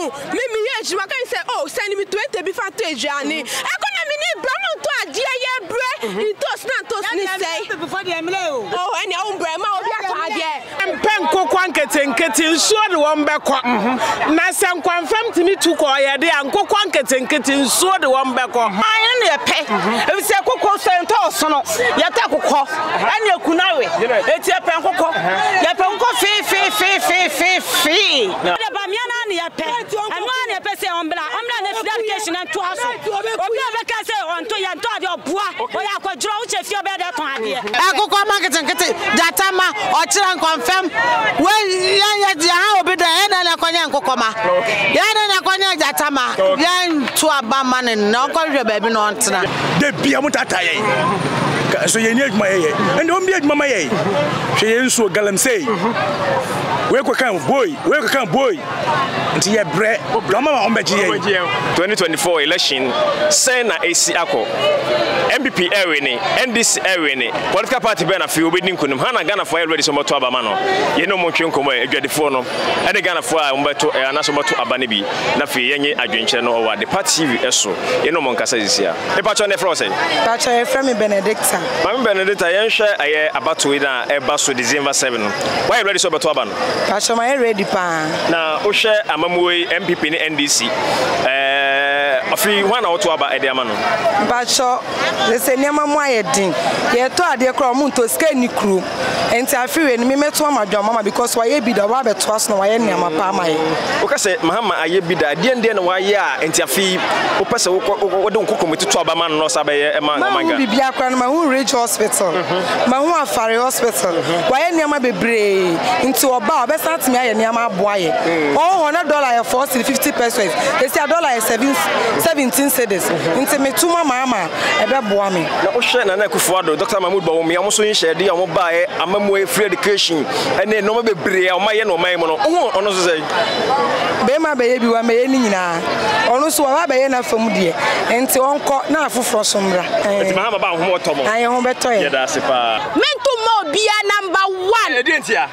me age ma kan say oh send me 20 be for to Johnny. Economy ni brown to adie ye bre. Itos na tos ni say. Oh any umbre ma obi atade. Pen kokwan ketenkete nsuo de won bekọ. Na se nkwanfam timi tuko ye de ankokwan ketenkete nsuo de won bekọ. Ayen ne pe. E se kokọ so ento osono. Ye ta kokọ. Ani akunawe. Eti pen kokọ. Ye pen kokọ fi. The Bamiana and your pet, and one a person on Bla, education and 2 hours. Obi can say on to your daughter, bois, or I could draw if you're better to idea. I go market and get that time or chill confirm. Well, yeah, be the end and a cognac coma. Yeah, a cognac that time. Yeah, to a barman and no call your baby on tonight. The Biamutata. So you need my and don't be at Mamma. She is so gallant say. Where can boy? Until you bread, Blama on 2024 election, Sena AC Ako, MPP Ewini, NDC Ewini, political party Ben a few wedding Kunum, Hana Ghana for already some to Abamano. You know, Mochunko, a good phone, and a Ghana for Umberto and Nasomoto Abanibi, Nafi, Yangi, Argentina, or the party ESO, you know, Moncasa is here. A patch on the frozen. Patch a friend Benedicta. Mamma Benedicta, I share about to win a bus to December 7. Why ready so about Aban? Patch my ready pan. Now, Osha, Amamwe, MPP, NDC. Afi one or two about Ediamano. Bacho, the senior mamma, ye told the crowd to scale crew. And I feel when me met one my mama because why be the rabbit trust no way near my palma. Okay, say, Mahama, I be the Dian why ya and Tiafi, who pass a don't cook with 2 Abaman, no Sabe, a man, my own rich hospital, my own fairy hospital. Why near my baby into a bar, best at me and near my boy. Oh, $100 for 50 pesos. They say $17 cedis. Into me to my mama, a bad boy. Now, Ocean and Ecuador, Dr. Mahmoud Baumi, I'm also in share the Amobai, Amamwe free education, and then no baby, or my mono. Oh, on us say, Bema baby, one may now. Also, I have enough from dear, and to uncle now for Sombra. I'm about more Tomo. I am better. Yeah, that's it. Mental more be a number 1. I didn't hear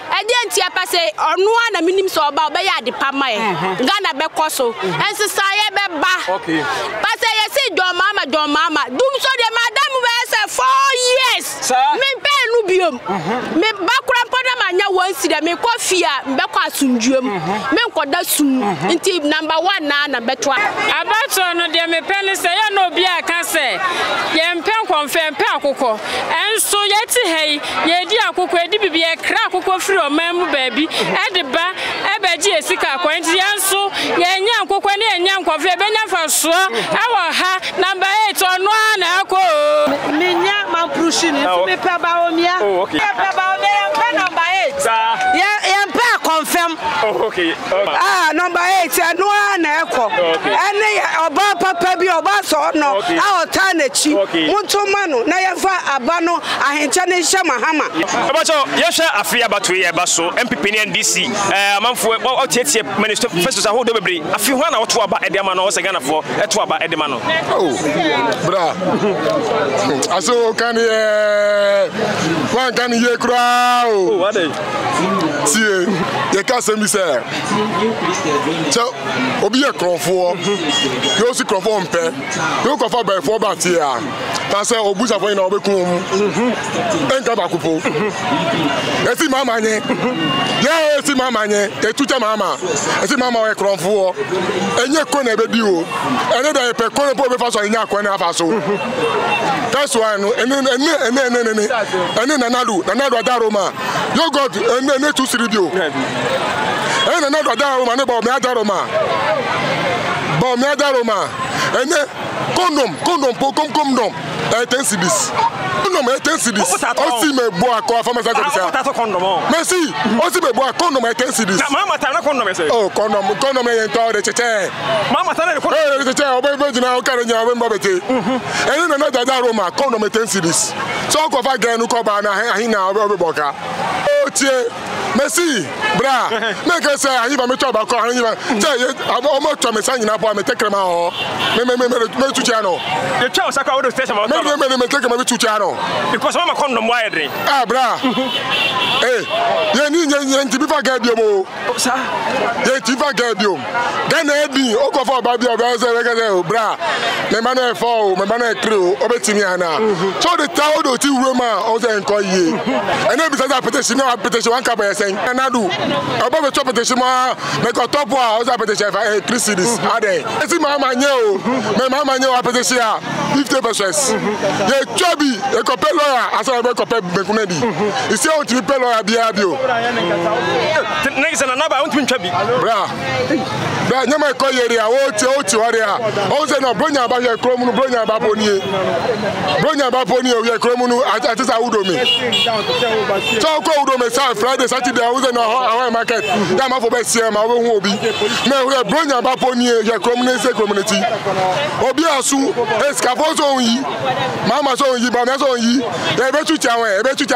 say or no one a minimum so about Bayadi Pama, Ghana Becoso, and Society Beba. Okay. But I say, Don Mama, do so the madam wears 4 years. Sir, me pay Nubium. Me background Podamania once the me coffee, Becca Sunjum, men called that soon. Until number 1 Nana Betua. About no dear me penny say, I know be a can say, Yam Pen confirm Paco, and so yet hey, ye dear cook, be a crack free or mamma baby, at the bar, Abaji Sika, Quentianso, Yan Coquani and Yan Coffee, Benafa, so our ha number 8 on 1 alcohol. Minya Mamprushi, me Pabaomia, okay, number 8. Yeah, confirm. Oh, okay. Ah, number 8, and 1 echo. And they about Papa be about so no, our Tanachi, Montomano, Nayava, Abano, Ahentane Shamahama. About Yasha, Afia Batui, Basso, MPP NDC, Manfo, Minister, first I hold everybody. A few 1 or 2 about Edamano, second for a 2 about Edamano. Oh, bra. I saw can you crowd? Oh, what is see, you can't say me, sir. So, Obi a crowd you also crowd for pay. You go for by 4 bats here. That's how Obusa for in our become. And Kabakupo. I see my money. Yeah, I see my money. I took Mama. I see Mama a crowd for. And you couldn't be you. Another pecorn for us in your corner of us. That's why, and then another Daroma. You got and then to see you. And another Daroma about Madaroma. And then condom. I can see this. I see my boy call from my Merci. I see my boy condom. I can see this. Mama, condom. Oh, condom, and told the chair. Mama, the chair, baby, now carrying your baby. And another Daroma, condom, I can see this. So, I go again, who come by now, I now, Boca. Oh, Merci, bra. Mais que c'est, il va me tuer encore. Il va. On me tue, mais ça, il n'a pas me take ma. Mais tu tiens non. Le chao ça quoi au station. Mais take ma tu tiens non. Because mama kon no moye dre. Ah, bra. Eh, yeni ti bi fa ga bio. Ça. Yeni ti fa ga bio. Gana edi, o ko fa ba bio ba se re bra. Me ma na fo, me ma na kre o, obetimi ana. So the town do ti Roma, o se nko ye. And then because petition, no petition one cap saying, and I do. About the top petition, make a top one, I petition for 3 cities. Are they? I see my mama knew a petition 50%. Yeah, Chubby, a copy lawyer, as I work up Bekunedi. You see how to pay lawyer Biabio. Next and another, I want to be Chubby. Bra. But you might call you there, also no Bronya about your Cromun, Bronya Baboni. Bronya Baboni, your Cromunu, at this I would me. So cold on myself, Friday, Saturday, I was in our market. Damn for best year, my own hobby. Now we are Bronya Baboni, your community. Obiasu, Escavozo, Mama's on ye, Bana's on ye, they bet you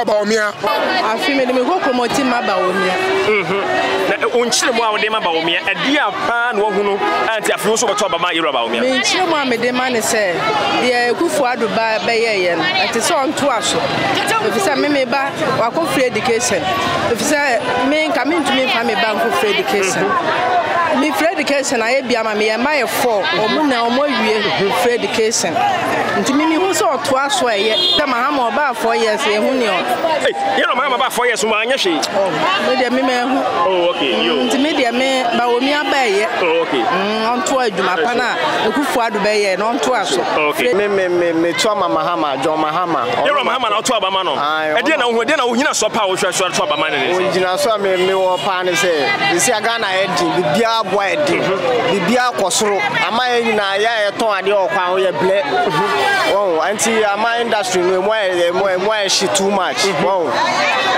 about me. I feel me go promote him about me. Unchilmo de Mabaumia, a dear pan, Wahuno, and a few so talk about your about me. Chilma me demand say, yeah, good for to buy Bayan. It is on to us. If it's a meme back, or go free education. If it's a man coming to me from a bank for free education. Me free education, I be a my 4 or more free education. And to me, who saw to us where come a hammer about 4 years. Hey, you know, I'm about 4 years. Oh, okay. To me, dear man, Baumia Bay. Okay. On to a Jumapana, the good for the Bay and on to us. Okay. Me Choma Mahama, John Mahama. You're a Mahama, or Twabamano. I didn't know who you know so powerful to Twabamano. You know, so me or Pan say, you see a Ghana edgy, the Bia White, the Bia Cosro. Am I in a ton your power blade? Oh, and see my industry, why she too much. Oh,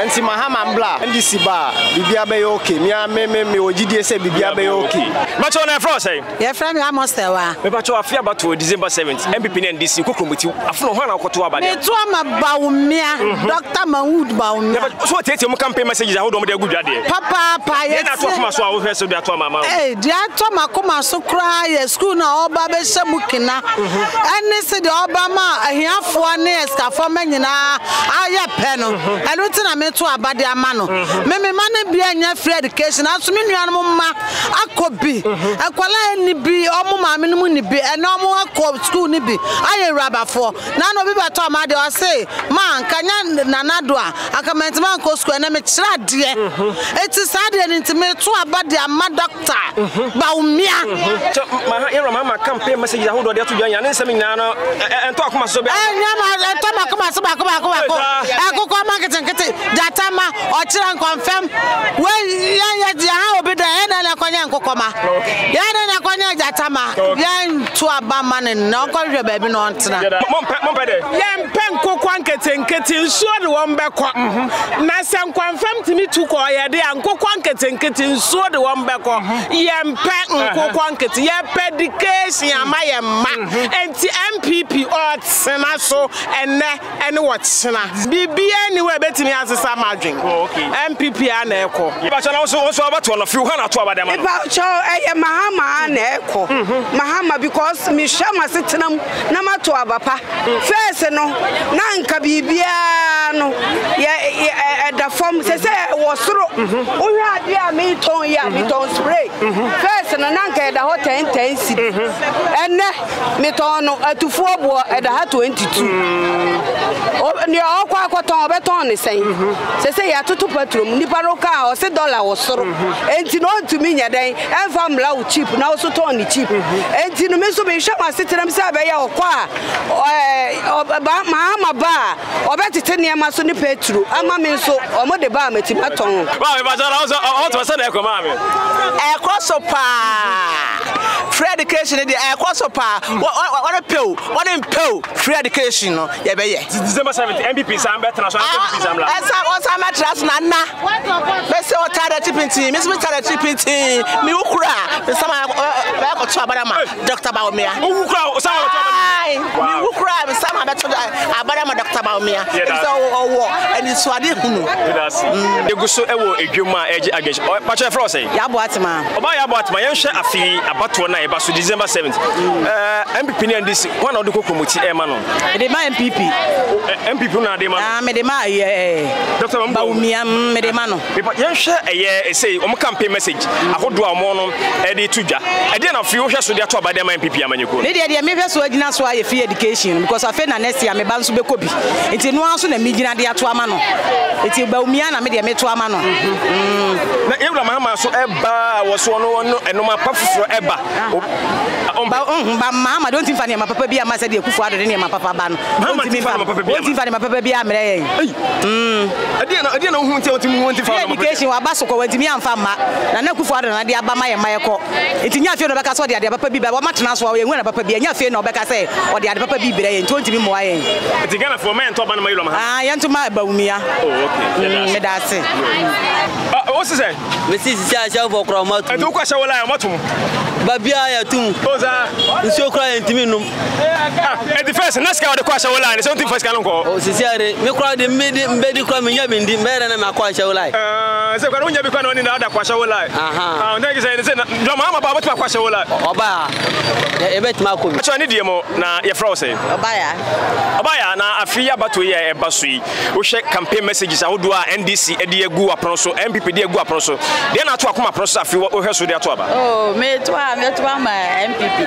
and see Mahama Bla, and this bar, the Bia Bay okay. Me or GDS Bia Bay okay. Much on a frost, eh? Yeah, friend, I must have. But you are fear about December 7th, MPP and DC, Kukum with you. I flew one or two about it. Baumia, Dr. Mahmoud Baumia. So take your campaign messages. I hold on with a good idea. Papa, I talk my soul with her so that my mama. Hey, dear Toma, come on, so cry, a school now, Baba Samukina. And they said, Obama, I have 4 years, for many now. I have penal. I don't think I meant to about their mano. Maybe money be a free education. As many mamma, I could be. I call any be, or mamma, minimum be, and no more school nibi. I a rubber for. None of people told me, I say, man, can you Nanadua? I come into my school and I'm a child, dear. It is sad and intimate to about their mad doctor. Baumia. My mama campaign message. I hold on to join and seminar and talk my sober. I go market and get it. Datama or Chiran confirm. Well, yeah, be the end and a Konya Kokoma. Yana Konya Datama. Yan to a Baman and no country baby non. Yan pen Kokwanket sure the one back. Nasam confirmed to me to call ya de and Kokwanket and Kitty sure the one back. Yan pen Kokwanket, ya pedication, my man, and the MPP or Senaso and what's not. Be anywhere betting as a summer drink. MPP and Echo. But also about one of you, Hannah, to about them. About Mahama and Echo. Mahama because Mishama Sitanam Namato Abapa. First, no, Nanka Bibiano, at the form says, was through. We had ya me ton spray. First, and Nanka at the hotel 10 city. And Metono at 4 at the hat 22. Near all Quaton Beton is saying, say, I took petrol, Niparoka or $6 or so. And you know to me, and from low cheap, now so tony cheap. And you know, Miss Shama sitting himself or qua about Mahama bar or better 10 years Masoni Petru. I'm a man so or more the bar met him at home. Well, if I also auto said, a crossover. Free education, the crossover. What a pill, what in pill, free education. Yeah, December 7th, MPP Sam better as I'm at Nana. Let's say what tired chipping team, Miss Tired chipping team, Miukura, ba ko to abarama Dr. Baumia Who crowd? Who crowd? Some have to abarama Dr. Baumia. So and it's what you know. The guso ewo edwuma against Pacha Frost say. Ya boatma. Oba ya boatma yen hwe afi abato na e ba so December 7th. MPP ni this one of the kokomoti e ma no. The ma MPP. MPP na de ma. Ah me de ma Dr. Baumia me de ma no. Yen hwe say o campaign message ahodo amo no e de tudwa. E de na fi wo hwe so de ato abade ma MPP amanyeko. Ne de me hwe so agina so aye free education because afa na next year me ba nso be kobi. Enti no anso na me gina de ato ama no. Enti Baumia na me de me to ama no. Na Ewura Mahama so eba wo so no enoma pafufuro eba. Ba Mahama don't think fani ma papa bia ma se de Akufo Addo ne ma papa ba no. Don't think fani ma papa bia amre yen. Ade na hu ntia otimu hu ntia fani education wa ba so ko wantimi amfa ma. Na Akufo Addo na de aba ma ye ko. Enti nya afie no beka so de ade papa bi ba wa matena so ye hu na papa bia nya afie no beka se o de ade papa bi bere yen ntimi mo ayen. Enti Ghana for men to ba na ma Ewura Mahama. Ah yentu ma Baumia. Oh okay. Me da se. What's it say? Me see sha for kromat. Enti ko sha wala matum. Ba bia ya tum. Oza. Nso kra ntimi num. At the first naska wa de kwa sha wala ni something first kan ko. O sisi are me kra de mbedi kra me nya bindi mere na me kwa sha wala. Se kwa nya bi kwa no ni na da kwa sha wala. Ah ndege say John Mahama ba botu kwa sha wala. Oba. E betima ko bi. Acho ni die mo na ye fra say. Obaya na afia bato ye e baso yi. Wo hwe campaign messages ahodo a NDC e de egu apron so MPP de egu apron so. De na to akoma apron so afi wo hwe so de ato aba. Oh, me to ma MPP.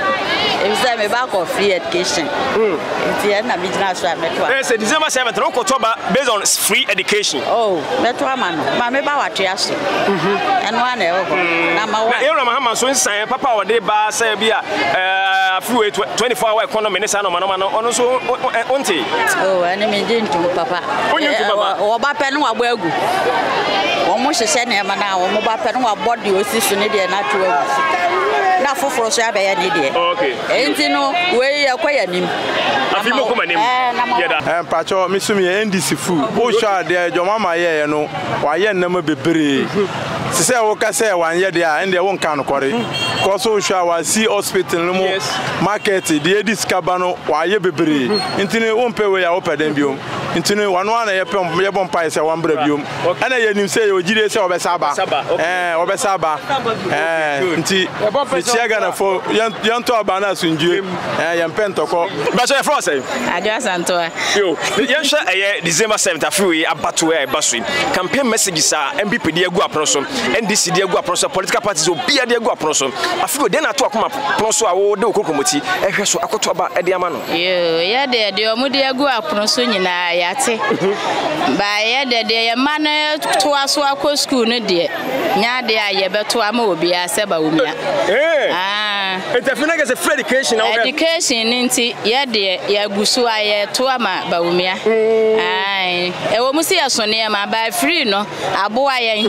E say me back of free education. It's na me jina so me to. Say December 7th no ko to ba based on free education. Oh, me to ma no. Ma me ba wate aso. Eno ana e ho. Na ma wa. Ewura Mahama so nsan papa wo de ba say bia free 24-hour economy ne sa no ono so onti. Oh, ani me jintu papa. Wo ba pe no wa gba agu. Wo mo hye na ma na wo mo ba pe no wa body osisu ne de na to agu. Na foforo so abeya ne de. Okay. Enti no we yakwaya nim. Afi mo kuma nim. Yeda. Pacho misumi NDC fu. Wo sha de John Mahama ye no wa ye nnama bebre. Sise wo ka say wan ye de a ende wo nka no kore. Ko so sha wa see hospital no mo market de edis kaba no wa ye bebre. Ntini wo mpe we ya wo peden biom. Ntini wano ana ye pem ye bom pai se wan bra biom. Ana ye nim se ye ogire se obesa aba. Obesa aba. Nti chia Ghana for yanto aba na sunjue. Ye mpentoko. Ba so ye fro say. Adia Santoa. Yo, ye hwe eye December 7th afi abato e baso. Campaign messages a MPP de egu apron so, NDC de egu apron so, political parties obi de egu apron so. Afi de na to akoma apron so a wo de okokomoti e hwe so akoto aba e de ama no. Yo, ye de omu de egu apron so nyina yate. Ba ye de ye ma na to aso akọ school no de. Nya de a ye beto ama obi ase ba Umia. It's a finna get a free education. Education nti ye de ye gusu aye to ama ba Umia. E wo musi asone ma ba free no abo aye.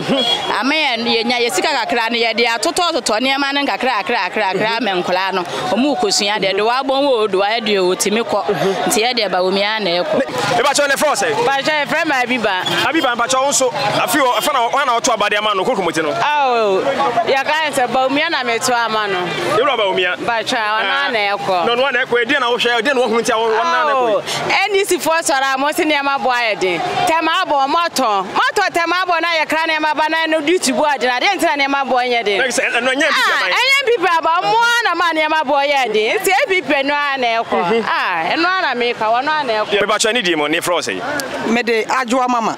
Ama ye nya ye sika kakra no ye de atoto ne ma no kakra menkola no omu kosua de wa bon wo do aye de otimi ko nti ye de ba Umia na eko. E ba cho ne force. Ba cho e friend Abiba ba cho nso afi o fa na wana oto abade ama no kokomoti no. Ya ka se ba Umia na meto ama no. Ewura ba Umia. Ba cho wana na eko. No wana eko e de na wo hwe e de na wo hu ntia wana na eko. NDC for sora mo se ne ma bo aye de. Tema abo moto tema abo na ye kra ne ma ba na no duty bo agina de ntina ne ma bo nye de. No nya bi ba. Enya bi ba mo na ma ne ma bo ye de. Nti e bi pe no ana eko. Eno ana me ka wono ana eko. Me ba cho ni di mo ne fro say. Me de Adwoa Mama.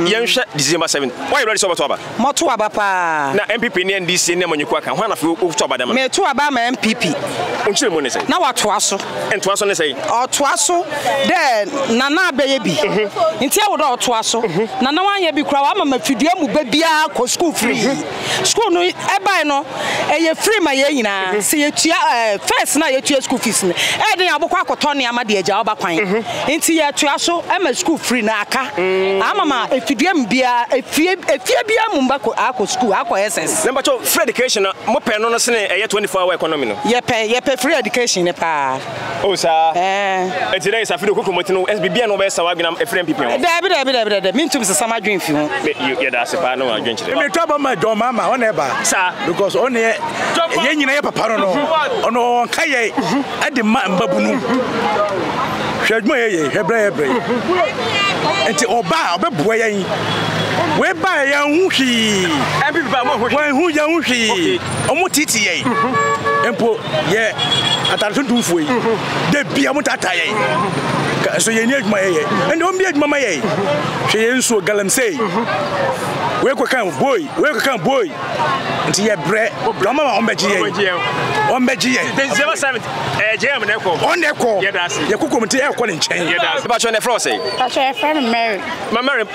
Ye hwe December 7. Why ready so moto aba? Moto aba pa. Na MPP ne NDC ne manyiku aka. Ho na fe ofuto aba dama. Me to aba ma MPP. Unchire mo ne say. Na wato aso. Ento aso ne say. Oto aso de nana abeye bi. Nti e wo do oto aso. Nana wanye bi kura wa mama fidua mu ba bia ko school free. School no e bai no e ye free ma ye nyina. se yetua first na yetua school fees ne e den abokọ akoto ne ama de agya oba kwan nti yetua so e ma school free na aka amama efidie mbia efie bia mumba akọ school akọ SS number 2 free education mo pɛ no sene ɛyɛ 24-hour economy no ye free education ne pa o sa enti dey safi do kokomoti no SBB no be sa wa gbina efrem pipi ho da mintum se sama dwen fi ho ye da se pa no wa dwen kire me to ba ma John Mama on e ba sa because on ye nyina ye papa no ono ka ye e de ma mbabunu hwadmo ye hebre enti oba obeboa yen we ba ya hu hwi MPP ba mo hu ya hu hwi omo titi ye empo ye atarso dumfo yi de bia mo tata ye so ye ni adwuma ye ende o bi adwuma ma ye hwe ye nso galamsey we ko kan boy nti ye bre do mama on beji ye the 07 jam na ko on e ko ye kokom nti e ko ne nchen ye da ba cho ne fro say ba cho e friend Mary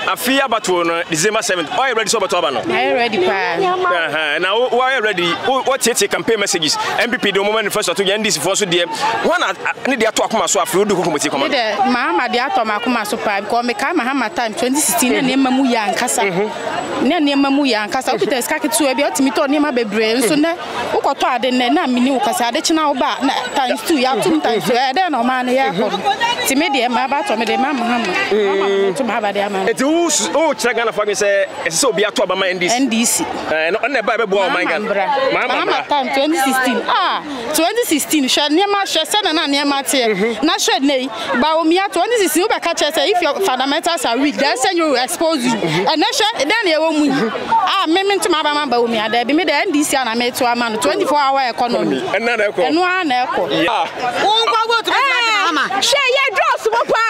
afia bato no December 7th are you ready so bato ba no I ready pa now why are you ready what take campaign messages MPP do moment first to NDC for so there one ne dey ato akoma so afro do kokom ti come de Mahama dey ato akoma so pa because me ka Mahama time 2016 na ema mu ya nkasa na ema mu ya nkasa o Peter ska ketu e bi otimi to ne ma bebre nso na ukoto ade na mini ukasa ade china oba na times 2 ya 2 times 2 ade no ma na ya ko ti me de ma ba to me de Mahama to ma ba de ama eti o chira Ghana for say ese obi ato aba ma NDC no na ba be bo o man Mahama time 2016 2016 sha ne ma sha se na ne ma te na sha nei ba o mi 2016 u be ka che say if your fundamentals are weak then say you expose you and na sha then e wo mu me to ma ba o mi ada bi me de NDC na me to ama no 24-hour economy na eko na eko Unko go to Mahama share your dross mo pa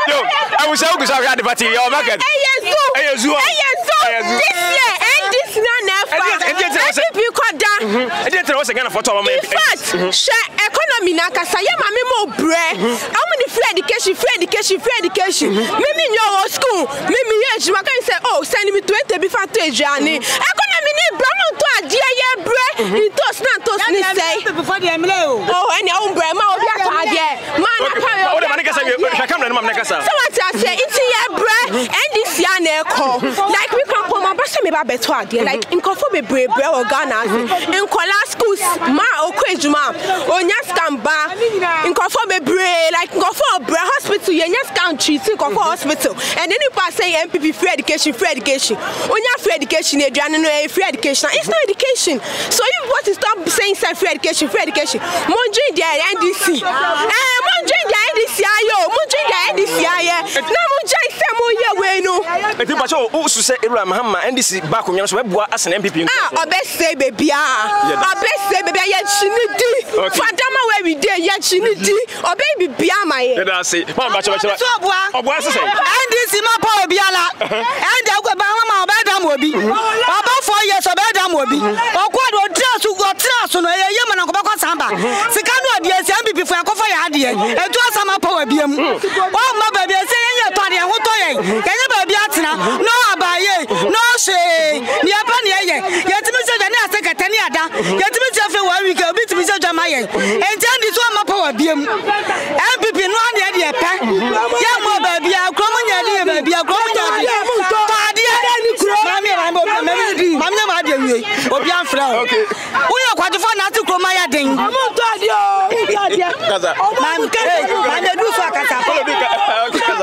yo I will say we go the party your market this year NDC na Ghana for to in fact share economy na kasa ye ma me mo bre am ni free education me nyo school me ejuma kan say oh send me 20 be fa to ejuani economy ni bra mo to ade ye bre itos ni say before the emle oh any o bre ma obi ato ade ma na pa o de man kasa we camera no ma na kasa so what I say it ye bre NDC na eko like we come come ba se me ba beto ade like nkofo be bre o Ghana in kola schools ma okọ ejuma onya scamba nkofo be bre like nkofo bre hospital ye nya scam treat nkofo hospital and then you pass say MPP free education onya free education eduane no free education it's not education so you want to stop saying free education monjoin the NDC monjoin the NDC ayo monjoin the NDC aye na monjoin say mo ye we no e ti ba cho o su say Ibrahim Mahama NDC ba ko nyam so be bua asen MPP obese baby ye chinidi fadama where we dey ye chinidi obe bibia maye da say ma ba cho obua say NDC ma pa obi ala and agwa ba ma oba dam obi oba 4 years oba dam obi okwado trasu no ye mana ko ba kwa samba sika no ade esi MPP fo akofo ya ade etu asama pa wa biem o ma ba bia se ye to ade ho to ye ye ba bia atena no abaye no she ni apa ni ye timi se jani asekata ni ada ye timi se fe wa week obi timi se jama ye enti andi so ma pa wa biem MPP no ade ye pe ye mo ba bia kromo nya de ba bia kromo nya de to ade ni kro mami ma de wie obi anfra o ye kwadefo na ati kroma ya den mo to ade kaza mami du so akata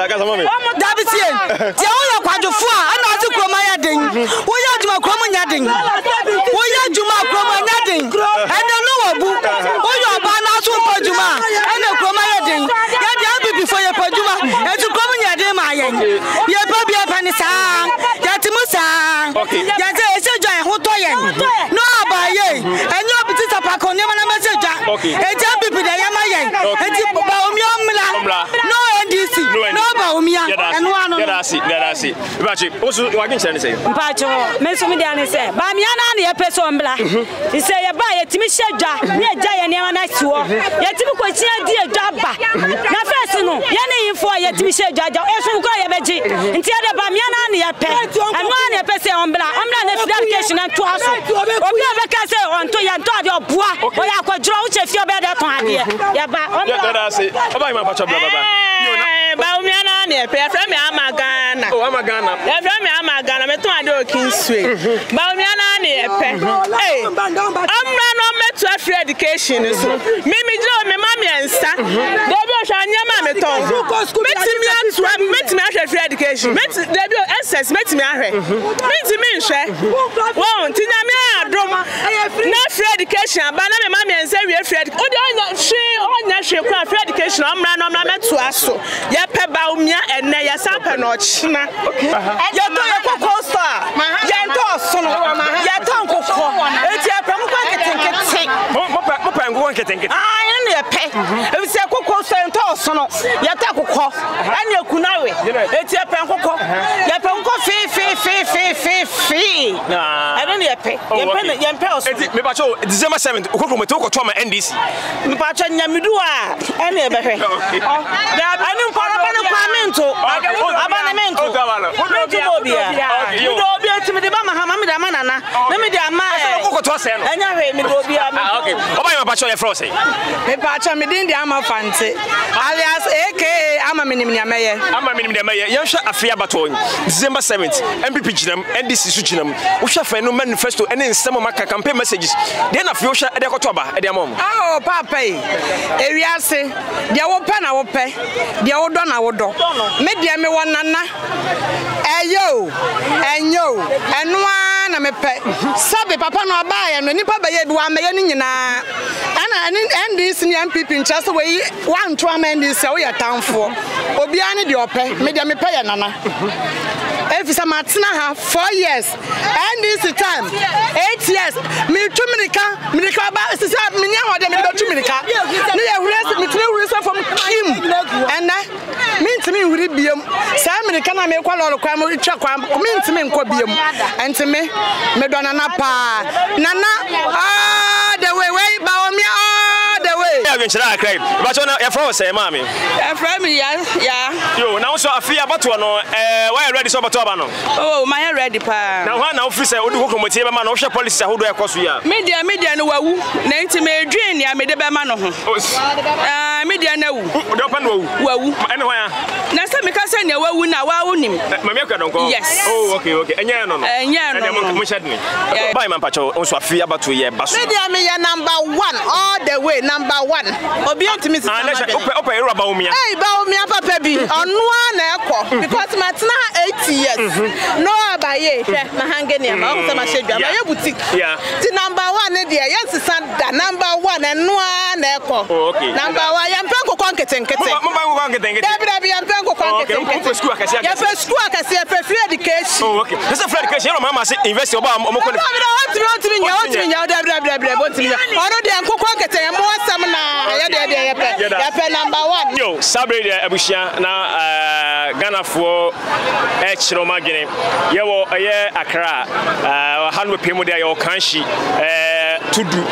kaza mami dabitie ti o ye kwadefo a na ati kroma ya den o ye aduma kroma nya den o ye aduma kroma nya den ene no obu o ye oba na so pa aduma ene kroma ya den ya de MPP fo ye pa aduma eti kroma nya den ma ye ye pa ni sa ya ti musa ya se se jo e ho to ye no abaye enyo biti tapa ko ni na message eti MPP da ya ma ye eti ba omi omla no NDC no ba omi anu anu Dadasi. Bachi, also wagging say. Mpacho, menso me dia ne say. Ba me ana na ye peso mbla. He say ye ba ye timi hyedwa, ne agya ye ne na siwo. Ye timi kwachia di adwa ba. Na first no, ye ne info ye timi hyedwa agya. Eso ko ye beji. Nti ye de ba me ana na ye pe. Anu ana ye pese ombla. Ombla na education na to aso. Obi abeka say on to ye nto ade oboa. O ya kwadro wo che fie obe de ton ade. Ye ba ombla. Dadasi. Oba ma pacho bla bla. Ba umi ana na ye pe. Afra me Amagana. Oh, Amagana. Afra me Amagana me to ade o Kingsway. Ba umi ana na ye pe. Hey. Ombla no metu free education so. Me jira me mama ensa. Debi o hwa nyama me ton. Metimi ahwe free education. Debi o SS metimi ahwe. Metimi nhwe. Wo ntinya me adom. Na free education aba na me mama ensa wie free education. O de onya hwe kwa free education omra no omra metu aso. Ye pe ba umia enne ya sampe no china. Ye to ye kokko star. Ye to so no. Ye to nkokko. Eti apam kwa ketenkete. Mo pa ngo ketenkete. Ah, ye ne pe. Ebi se kokko so ento so no. Ye ta kokko. Ane akunawe. Eti apam kokko. Ye pe kokko fi. I don't ye pe. Ye pe oso. Eti me pa cho December 7th okoko mo to ko to ma NDC. Me pa cho nyamidu a ene be hwe. Ani mpara ba ne kwamento. Abanemento. Obi ati me de ba mahama me de ama nana. Na me de ama okoko to se no. Enya hwe me de obi ama. Okay. Oba ma pa cho ye fro say. Me pa cho me din de ama fante. Alias AKA ama minim nyameye. Ama minim nyameye. Ye hwe afia bato December 7th MPP ginam NDC su ginam. Wo hwe fa no manifesto ene nsem maka campaign messages. De na afia hwe de koto ba de amom. Ah, papa e. Ewiase. De wo pa na wo pe. De wo do na wo do. Me de me wonana. Enyo. Enwa na me pe. Sabe papa no ba ye no nipa ba ye bi wa me ye ni nyina. Ana NDC ni MPP ncha so we wan to am NDC wo ye tamfo. Obi ani de ope. Me de me pe ye nana. Efisa matena ha 4 years. NDC time 8 years. Me tumirika ba sisa me nya ho de me be tumirika. Ne ye hurese me tire hurese from Kim. And me ntimi huri biem. Sa America na me kwa lolo kwa me twa kwa me ntimi nko biem. Entimi me do nana pa. Nana the way ba o me the way. Ya gwenchira akrai. Ba cho na ya fro say mami. Ya fro me ya. Yo, now so afia bato no why ready so bato ba no. Oh, my ready pa. Now na officer odu kokomotie be ma no hwe police ahodo e koso ya. Media no wawu. Na ntimi edwen ya me de be ma no ho. Media na wu. Odo pa no wawu. Ene ho ya. Na se me ka se ne wawu na wawu nim. Mami akwa donko. Yes. Oh, okay. Enye no. Enye no. Mo shadni. Bye man pacho on so afia bato ye baso. Media me ya number 1 all the way number 1. Obi ntimi sisa. Opa era ba umia. Hey, ba umia papa bi. Onu na ekọ because matna 8 years. No abaye hwe mahangeni ama o se ma shedwa ma ye boutique. Yeah. Ti number 1 ne dia yes sanda number 1 enu na ekọ. Number 1 ya mpenko kwa nketenkete. Mo ba kwa nketenkete. Dabi ya mpenko kwa nketenkete. Okay, school akasi. Ya fe school akasi ya fe free education. Oh, okay. This is free education. Mama say invest oba mo ko. Otimi nya dabi. Ono de nkokọ nkete mo asam na ya de ya fe number 1. Yo, sabre de abushia na Ghana for chiro magene. Ye wo ye Accra. Hanwe pemu de yo kanshi tudu.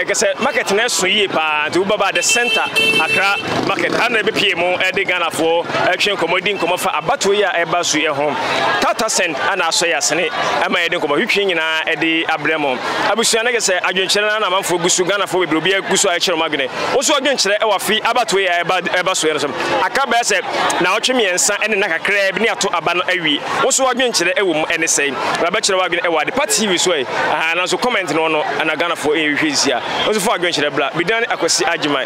Kase market na so yie pa. Nti wo baba the center Accra market. Hanwe be pemu de Ghana for twen komodi nkomo fa abato ye a eba so ye hom. Tata cent ana so ya sene. Ama ye de nkomo hwetwe nyina de abremo. Abushia na kase adwenkyere na manfo gusu Ghana for be obi gusu a chiro magene. Wo so adwenkyere e wa fi abato ye eba so ye no. Akaba se na otwe miensa ene na kakra bi ne ato aba no awie wo so wadwenkyere ewom ene sei ba ba kyere wadwen ewa de party TV so e na so comment no na Ghana for ehwehwezia wo so fo wadwenkyere bla bidan akwasi agima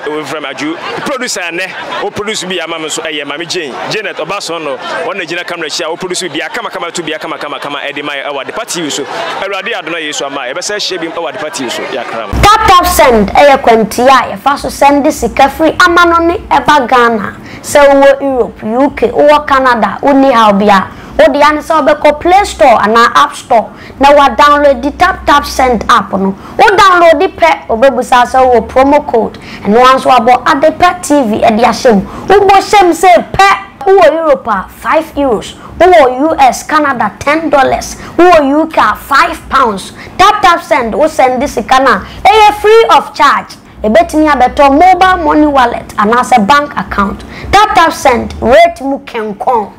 we from aju producer ne o produce bi amam so eye mame Janet Obaso no wona gina camera chia o produce bi akama to bi akama edi mai ewa de party so awurade adona yesu ama e be se hye bi ewa de party so yakram tap send eye kwantia ye fa so send sika free amano ne eba Ghana se wo Europe UK wo Canada uni haubia wo de an se obeko Play Store ana App Store na wa download the tap send app no wo download the pre obebusa se wo promo code and once wo abo Adepa TV e de ahyem wo bo hyem se pe Who Europe €5. Who US, Canada $10. Who UK £5. Tap send. Who send this Canada? Free of charge. A betting better mobile money wallet and as a bank account. Tap send. Rate Mukenkong.